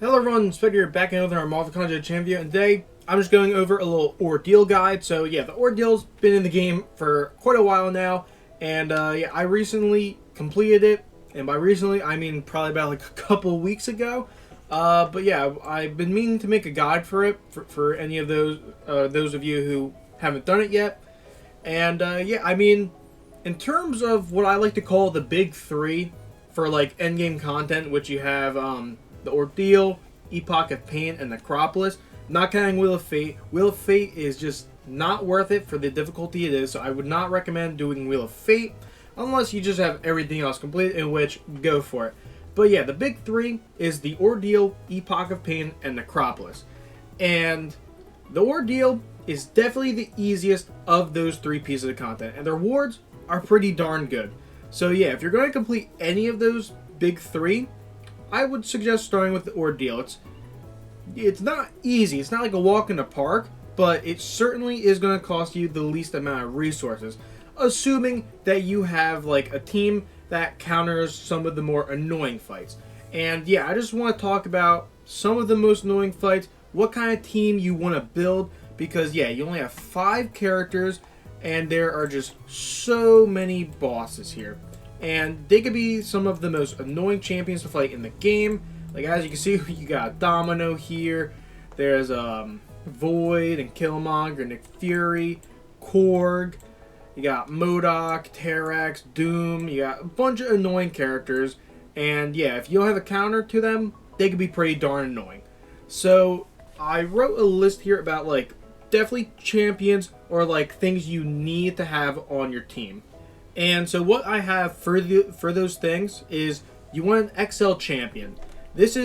Hello everyone, Spectre here, back in with our Marvel Content Champion, and today I'm just going over a little Ordeal guide. So yeah, the Ordeal's been in the game for quite a while now, and yeah, I recently completed it, and by recently I mean probably about like a couple weeks ago. But yeah, I've been meaning to make a guide for it, for any of those of you who haven't done it yet. And yeah, I mean, in terms of what I like to call the big three for like endgame content, which you have the Ordeal, Epoch of Pain, and Necropolis. Not counting Wheel of Fate. Wheel of Fate is just not worth it for the difficulty it is, so I would not recommend doing Wheel of Fate unless you just have everything else complete, in which go for it. But yeah, the big three is the Ordeal, Epoch of Pain, and Necropolis. And the Ordeal is definitely the easiest of those three pieces of content, and the rewards are pretty darn good. So yeah, if you're going to complete any of those big three, I would suggest starting with the Ordeal. It's not easy. It's not like a walk in the park, but it certainly is going to cost you the least amount of resources, assuming that you have like a team that counters some of the more annoying fights. And yeah, I just want to talk about some of the most annoying fights, what kind of team you want to build, because yeah, you only have 5 characters, and there are just so many bosses here. And they could be some of the most annoying champions to fight in the game. Like, as you can see, you got Domino here. There's Void and Killmonger, Nick Fury, Korg. You got MODOK, Terrax, Doom. You got a bunch of annoying characters. And yeah, if you don't have a counter to them, they could be pretty darn annoying. So I wrote a list here about like definitely champions or like things you need to have on your team. And so what I have for those things is you want an XL champion. This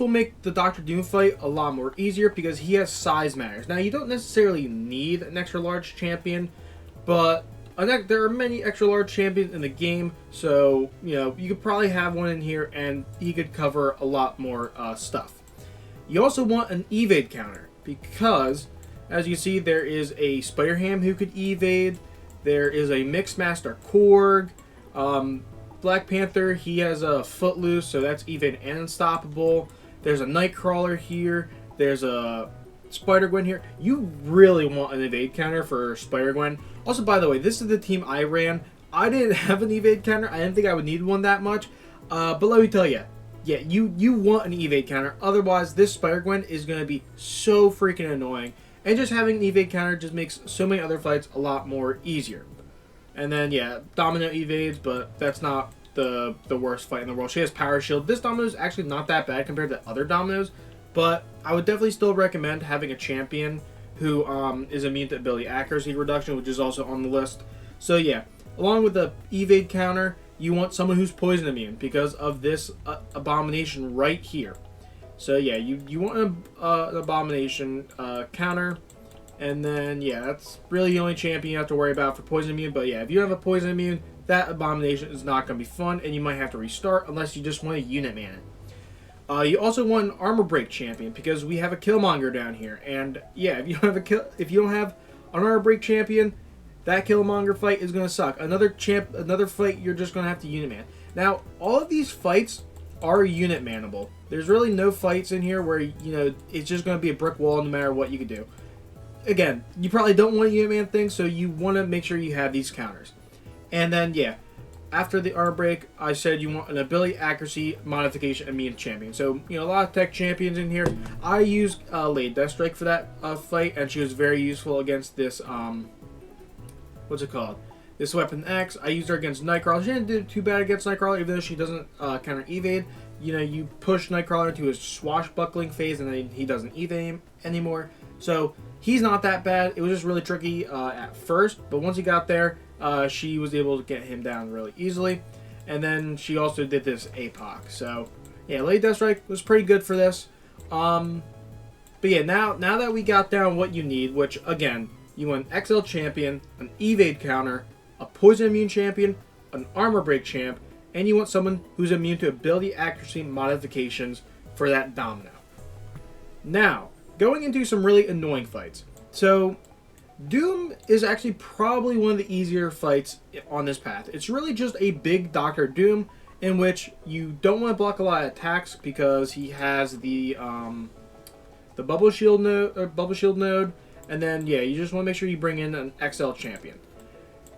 will make the Doctor Doom fight a lot more easier because he has size matters. Now you don't necessarily need an extra large champion, but there are many extra large champions in the game, so you know you could probably have one in here and he could cover a lot more stuff. You also want an evade counter because, as you see, there is a Spider-Ham who could evade. There is a Mixmaster Korg. Black Panther, he has a Footloose, so that's evade and unstoppable. There's a Nightcrawler here. There's a Spider-Gwen here. You really want an evade counter for Spider-Gwen. Also, by the way, this is the team I ran. I didn't have an evade counter. I didn't think I would need one that much. But let me tell you, yeah, you want an evade counter. Otherwise, this Spider-Gwen is going to be so freaking annoying. And just having an evade counter just makes so many other fights a lot more easier. And then, yeah, Domino evades, but that's not the worst fight in the world. She has Power Shield. This Domino is actually not that bad compared to other Dominos, but I would definitely still recommend having a champion who is immune to ability accuracy reduction, which is also on the list. So, yeah, along with the evade counter, you want someone who's poison immune because of this abomination right here. So yeah, you want an abomination counter, and then yeah, that's really the only champion you have to worry about for poison immune. But yeah, if you have a poison immune, that abomination is not going to be fun, and you might have to restart unless you just want to unit man it. You also want an armor break champion because we have a Killmonger down here, and yeah, if you don't have an armor break champion, that Killmonger fight is going to suck. Another fight you're just going to have to unit man. Now, all of these fights are unit manable. There's really no fights in here where, you know, it's just going to be a brick wall no matter what you can do. Again, you probably don't want a unit man thing, so you want to make sure you have these counters. And then, yeah, after the armor break, I said you want an ability accuracy modification immune champion. So, you know, a lot of tech champions in here. I used Lady Deathstrike for that fight, and she was very useful against this, what's it called? This Weapon X. I used her against Nightcrawler. She didn't do too bad against Nightcrawler, even though she doesn't counter evade. You know, you push Nightcrawler into his swashbuckling phase, and then he doesn't evade anymore. So he's not that bad. It was just really tricky at first, but once he got there, she was able to get him down really easily. And then she also did this APOC. So yeah, Lady Deathstrike was pretty good for this. But yeah, now that we got down what you need, which again, you want an XL champion, an evade counter, a poison immune champion, an armor break champ, and you want someone who's immune to ability accuracy modifications for that Domino. Now, going into some really annoying fights. So, Doom is actually probably one of the easier fights on this path. It's really just a big Doctor Doom, in which you don't want to block a lot of attacks because he has the bubble shield node, and then yeah, you just want to make sure you bring in an XL champion.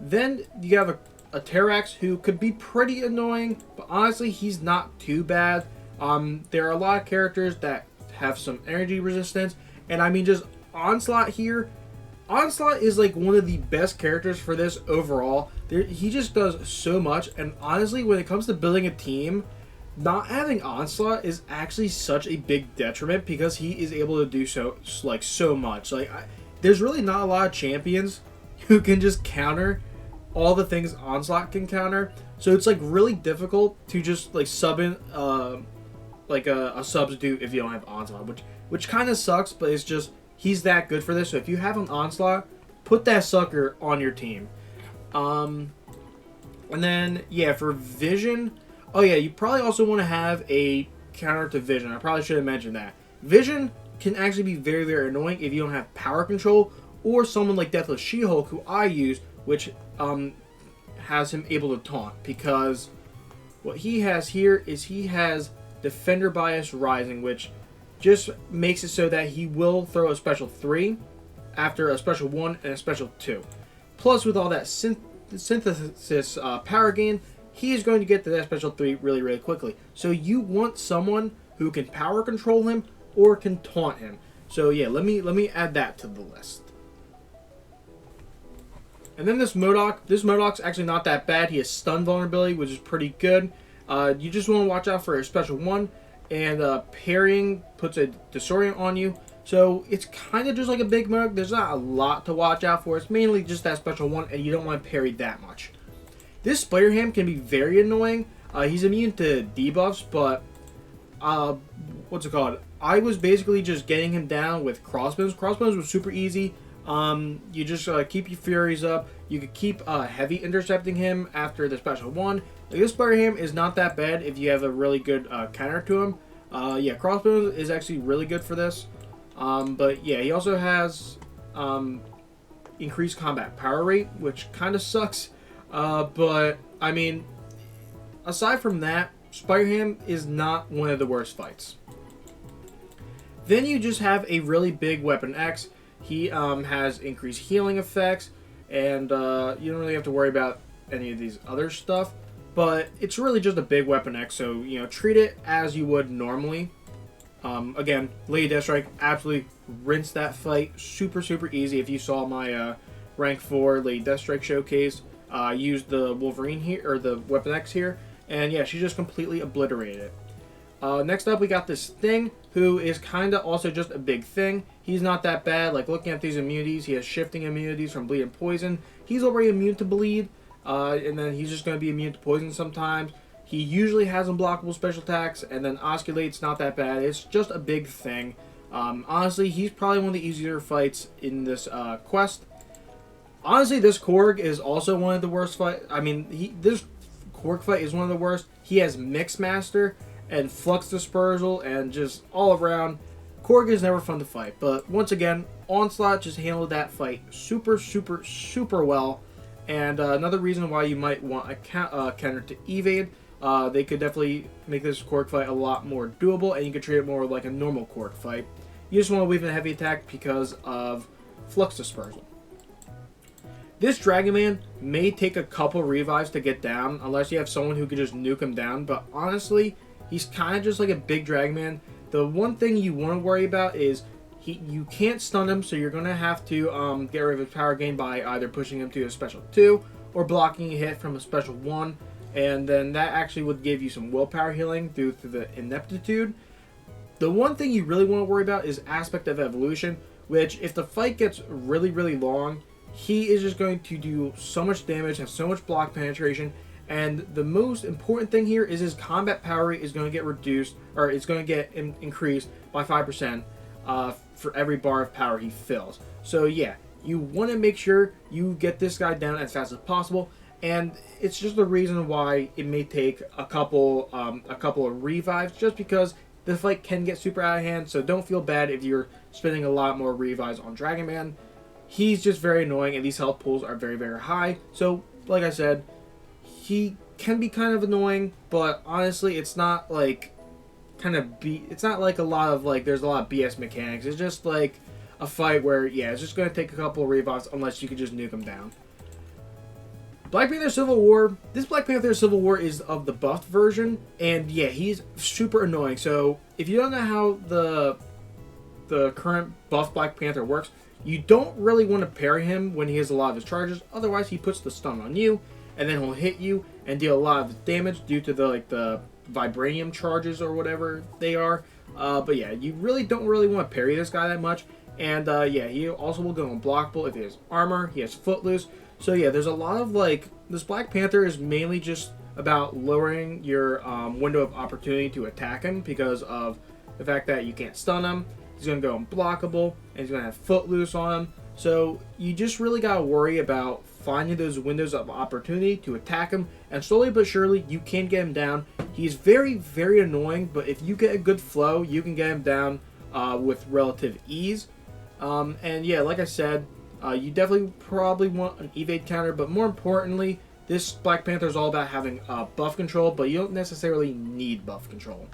Then you have a Terrax who could be pretty annoying, but honestly he's not too bad. There are a lot of characters that have some energy resistance, and I mean just Onslaught here. Onslaught is like one of the best characters for this overall. He just does so much, and honestly when it comes to building a team, not having Onslaught is actually such a big detriment because he is able to do so much. There's really not a lot of champions who can just counter all the things Onslaught can counter, so it's like really difficult to just like sub in a substitute if you don't have Onslaught, which kind of sucks, but it's just he's that good for this. So if you have an Onslaught, put that sucker on your team. And then yeah, for Vision, oh yeah, you probably also want to have a counter to Vision. I probably should have mentioned that. Vision can actually be very, very annoying if you don't have power control, or someone like Deathless She-Hulk, who I use, which has him able to taunt, because what he has here is he has Defender Bias Rising, which just makes it so that he will throw a special 3 after a special 1 and a special 2. Plus, with all that synthesis power gain, he is going to get to that special 3 really, really quickly. So you want someone who can power control him or can taunt him. So yeah, let me add that to the list. And then this Modoc's actually not that bad. He has stun vulnerability, which is pretty good. You just want to watch out for a special 1, and parrying puts a disorient on you. So it's kind of just like a big Modoc. There's not a lot to watch out for. It's mainly just that special 1, and you don't want to parry that much. This Spider-Ham can be very annoying. He's immune to debuffs, but what's it called? I was basically just getting him down with crossbows. Crossbows was super easy. You just keep your Furies up. You could keep heavy intercepting him after the special 1. Like, this Spider-Ham is not that bad if you have a really good counter to him. Yeah, crossbows is actually really good for this. But yeah, he also has increased combat power rate, which kind of sucks. But I mean, aside from that, Spider-Ham is not one of the worst fights. Then you just have a really big Weapon X. He has increased healing effects, and you don't really have to worry about any of these other stuff. But it's really just a big Weapon X, so you know, treat it as you would normally. Again, Lady Deathstrike, absolutely rinse that fight. Super, super easy. If you saw my rank 4 Lady Deathstrike showcase, I used the Wolverine here, or the Weapon X here, and yeah, she just completely obliterated it. Next up, we got this Thing, who is kind of also just a big thing. He's not that bad. Like, looking at these immunities, he has shifting immunities from bleed and poison. He's already immune to bleed, and then he's just going to be immune to poison sometimes. He usually has unblockable special attacks, and then Osculate's not that bad. It's just a big thing. Honestly, he's probably one of the easier fights in this quest. Honestly, this Korg is also one of the worst fights. I mean, this Korg fight is one of the worst. He has Mixmaster and Flux Dispersal, and just all around, Korg is never fun to fight. But once again, Onslaught just handled that fight super, super, super well. And another reason why you might want a counter to evade, they could definitely make this Korg fight a lot more doable, and you could treat it more like a normal Korg fight. You just want to weave in a heavy attack because of Flux Dispersal. This Dragon Man may take a couple revives to get down, unless you have someone who could just nuke him down, but honestly, he's kind of just like a big Dragon Man. The one thing you want to worry about is you can't stun him, so you're going to have to get rid of his power gain by either pushing him to a special 2 or blocking a hit from a special 1, and then that actually would give you some willpower healing due to the ineptitude. The one thing you really want to worry about is Aspect of Evolution, which if the fight gets really, really long, he is just going to do so much damage, have so much block penetration, and the most important thing here is his combat power rate is going to get reduced, or it's going to get increased by 5% for every bar of power he fills. So yeah, you want to make sure you get this guy down as fast as possible, and it's just the reason why it may take a couple of revives, just because the fight can get super out of hand. So don't feel bad if you're spending a lot more revives on Dragon Man. He's just very annoying, and these health pools are very, very high. So like I said, he can be kind of annoying, but honestly, it's not like it's not like a lot of like there's a lot of BS mechanics. It's just like a fight where yeah, it's just gonna take a couple of revives unless you can just nuke them down. Black Panther Civil War. This Black Panther Civil War is of the buffed version, and yeah, he's super annoying. So if you don't know how the current buff Black Panther works, you don't really want to parry him when he has a lot of his charges. Otherwise, he puts the stun on you, and then he'll hit you and deal a lot of damage due to the vibranium charges or whatever they are. But yeah, you really don't want to parry this guy that much. And yeah, he also will go unblockable if he has armor. He has footloose. So yeah, there's a lot of like this Black Panther is mainly just about lowering your window of opportunity to attack him because of the fact that you can't stun him. He's going to go unblockable, and he's going to have footloose on him. So you just really got to worry about finding those windows of opportunity to attack him, and slowly but surely you can get him down. He's very, very annoying, but if you get a good flow, you can get him down with relative ease. And yeah, like I said, you definitely probably want an evade counter, but more importantly, this Black Panther is all about having buff control, but you don't necessarily need buff control.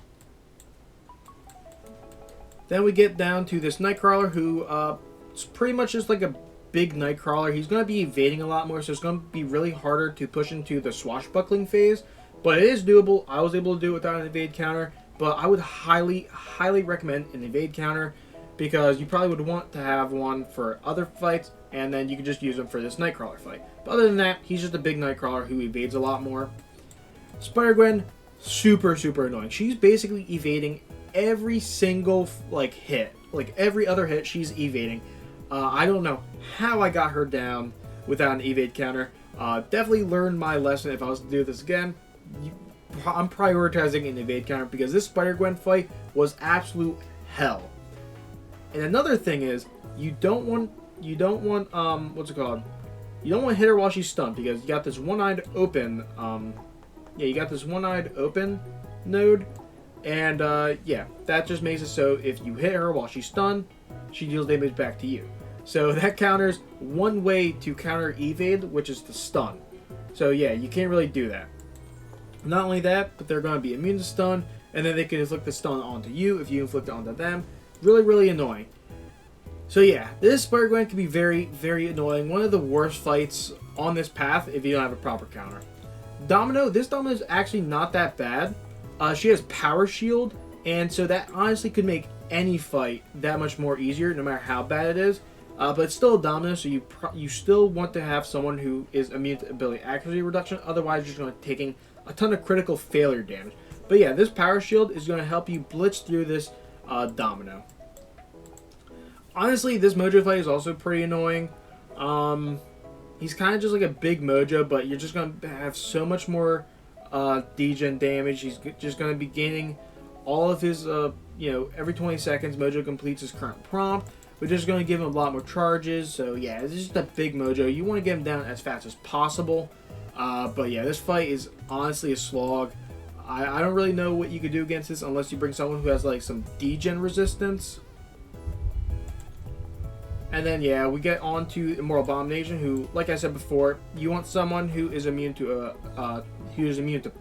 Then we get down to this Nightcrawler, who is pretty much just like a big Nightcrawler. He's going to be evading a lot more, so it's going to be really harder to push into the swashbuckling phase. But it is doable. I was able to do it without an evade counter, but I would highly, highly recommend an evade counter because you probably would want to have one for other fights, and then you can just use them for this Nightcrawler fight. But other than that, he's just a big Nightcrawler who evades a lot more. Spider-Gwen, super, super annoying. She's basically evading every single like hit, like every other hit she's evading. I don't know how I got her down without an evade counter. Definitely learned my lesson. If I was to do this again, I'm prioritizing an evade counter because this Spider-Gwen fight was absolute hell. And another thing is you don't want what's it called? You don't want to hit her while she's stunned because you got this one-eyed open yeah, you got this one-eyed open node. And, yeah, that just makes it so if you hit her while she's stunned, she deals damage back to you. So that counters one way to counter evade, which is to stun. So, yeah, you can't really do that. Not only that, but they're going to be immune to stun, and then they can inflict the stun onto you if you inflict it onto them. Really, really annoying. So, yeah, this Spider-Gwen can be very, very annoying. One of the worst fights on this path if you don't have a proper counter. Domino, this Domino is actually not that bad. She has Power Shield, and so that honestly could make any fight that much more easier, no matter how bad it is. But it's still a Domino, so you still want to have someone who is immune to ability accuracy reduction. Otherwise, you're just going to be taking a ton of critical failure damage. But yeah, this Power Shield is going to help you blitz through this Domino. Honestly, this Mojo fight is also pretty annoying. He's kind of just like a big Mojo, but you're just going to have so much more degen damage. He's just going to be gaining all of his, you know, every 20 seconds Mojo completes his current prompt, which is going to give him a lot more charges. So yeah, this is just a big Mojo. You want to get him down as fast as possible. But yeah, this fight is honestly a slog. I don't really know what you could do against this unless you bring someone who has like some degen resistance. And then yeah, we get on to Immortal Abomination, who, like I said before, you want someone who is immune to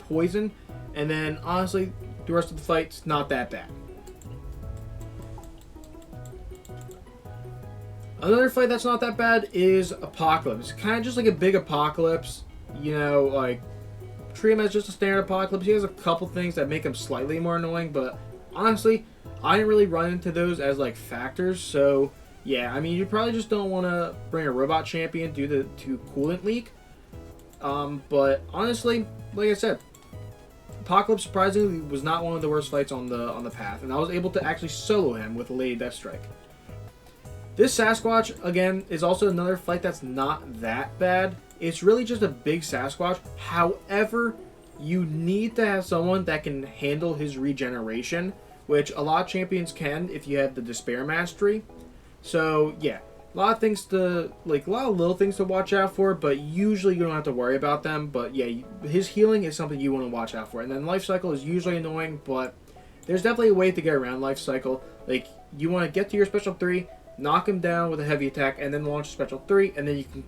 poison. And then honestly, the rest of the fight's not that bad. Another fight that's not that bad is Apocalypse. Kind of just like a big Apocalypse. You know, like treat him as just a standard Apocalypse. He has a couple things that make him slightly more annoying, but honestly, I didn't really run into those as like factors. So yeah, I mean, you probably just don't want to bring a robot champion due to coolant leak. But honestly, like I said, Apocalypse surprisingly was not one of the worst fights on the path, and I was able to actually solo him with a Lady Deathstrike. This Sasquatch, again, is also another fight that's not that bad. It's really just a big Sasquatch. However, you need to have someone that can handle his regeneration, which a lot of champions can if you have the Despair Mastery. So yeah, a lot of little things to watch out for, but usually you don't have to worry about them. But yeah, his healing is something you want to watch out for. And then Life Cycle is usually annoying, but there's definitely a way to get around Life Cycle. Like, you want to get to your Special 3, knock him down with a heavy attack, and then launch Special 3, and then you can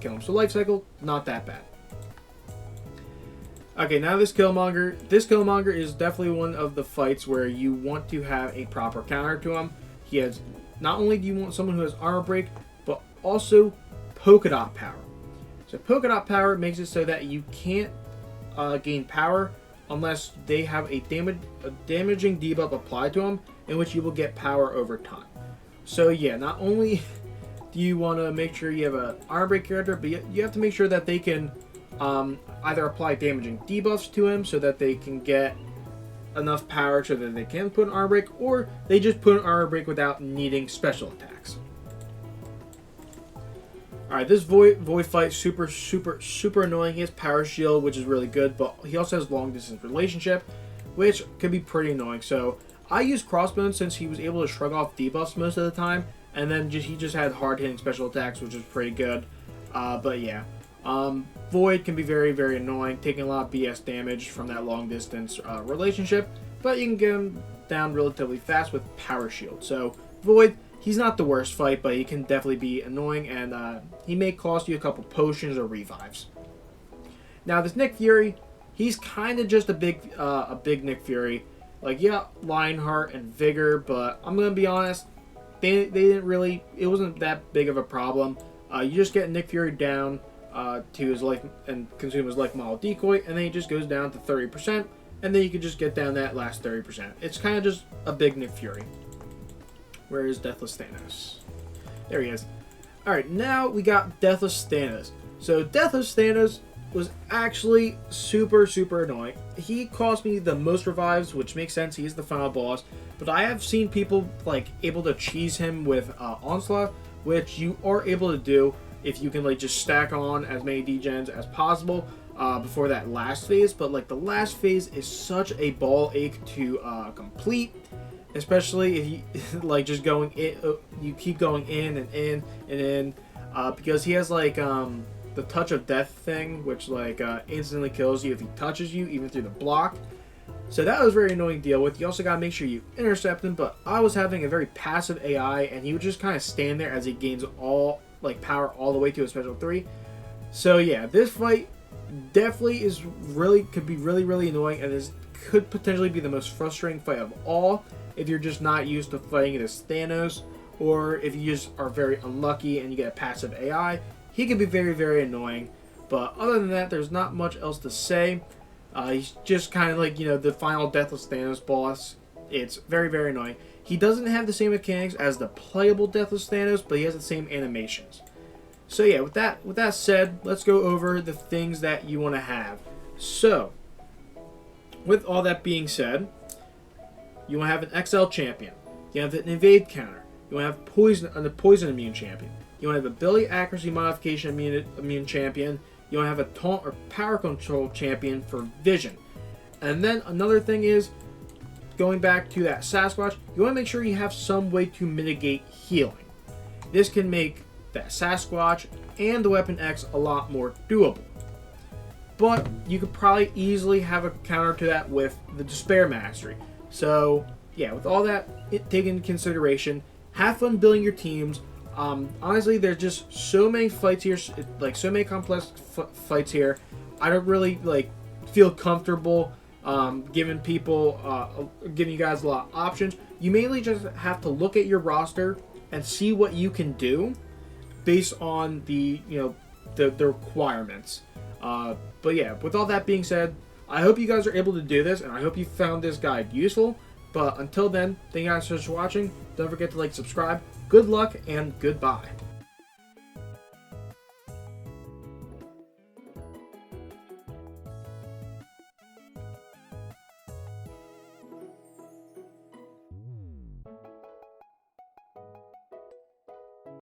kill him. So Life Cycle, not that bad. Okay, now this Killmonger. This Killmonger is definitely one of the fights where you want to have a proper counter to him. He has, not only do you want someone who has armor break, but also polka dot power. So polka dot power makes it so that you can't gain power unless they have a damaging debuff applied to them, in which you will get power over time. So yeah, not only do you want to make sure you have an armor break character, but you have to make sure that they can either apply damaging debuffs to him so that they can get enough power so that they can put an armor break, or they just put an armor break without needing special attacks. Alright, this Void fight super annoying. He has power shield, which is really good, but he also has long distance relationship, which could be pretty annoying. So I use Crossbones since he was able to shrug off debuffs most of the time, and then he just had hard hitting special attacks, which is pretty good. But yeah. Void can be very annoying, taking a lot of BS damage from that long distance relationship, but you can get him down relatively fast with Power Shield. So Void, he's not the worst fight, but he can definitely be annoying, and he may cost you a couple potions or revives. Now this Nick Fury, he's kind of just a big Nick Fury. Like, yeah, Lionheart and Vigor, but I'm gonna be honest, they didn't really, it wasn't that big of a problem. You just get Nick Fury down to his life and consume his life model decoy, and then he just goes down to 30%, and then you can just get down that last 30%. It's kind of just a big Nick Fury. Where is Deathless Thanos? There he is. Alright, now we got Deathless Thanos. So Deathless Thanos was actually super annoying. He cost me the most revives, which makes sense, he's the final boss, but I have seen people like able to cheese him with Onslaught, which you are able to do if you can like just stack on as many degens as possible before that last phase. But like the last phase is such a ball ache to complete, especially if you like just going in, you keep going in and in and in, because he has like the touch of death thing, which like instantly kills you if he touches you, even through the block. So that was a very annoying to deal with. You also gotta make sure you intercept him, but I was having a very passive AI, and he would just kind of stand there as he gains all like power all the way to a special 3. So yeah, this fight definitely could be really annoying, and this could potentially be the most frustrating fight of all if you're just not used to fighting this Thanos, or if you just are very unlucky and you get a passive AI. He can be very annoying, but other than that, there's not much else to say. He's just kind of like, you know, the final Deathless Thanos boss. It's very annoying. He doesn't have the same mechanics as the playable Deathless Thanos, but he has the same animations. So yeah, with that said, let's go over the things that you want to have. So, with all that being said, you want to have an XL champion. You have an evade counter. You want to have a poison immune champion. You want to have ability accuracy modification immune champion. You want to have a taunt or power control champion for vision. And then another thing is, going back to that Sasquatch, you want to make sure you have some way to mitigate healing. This can make that Sasquatch and the Weapon X a lot more doable. But you could probably easily have a counter to that with the Despair Mastery. So yeah, with all that taken into consideration, have fun building your teams. Honestly, there's just so many fights here, like so many complex fights here. I don't really like feel comfortable giving you guys a lot of options. You mainly just have to look at your roster and see what you can do based on the requirements. But yeah, with all that being said, I hope you guys are able to do this, and I hope you found this guide useful. But until then, thank you guys for watching. Don't forget to like, subscribe. Good luck, and goodbye.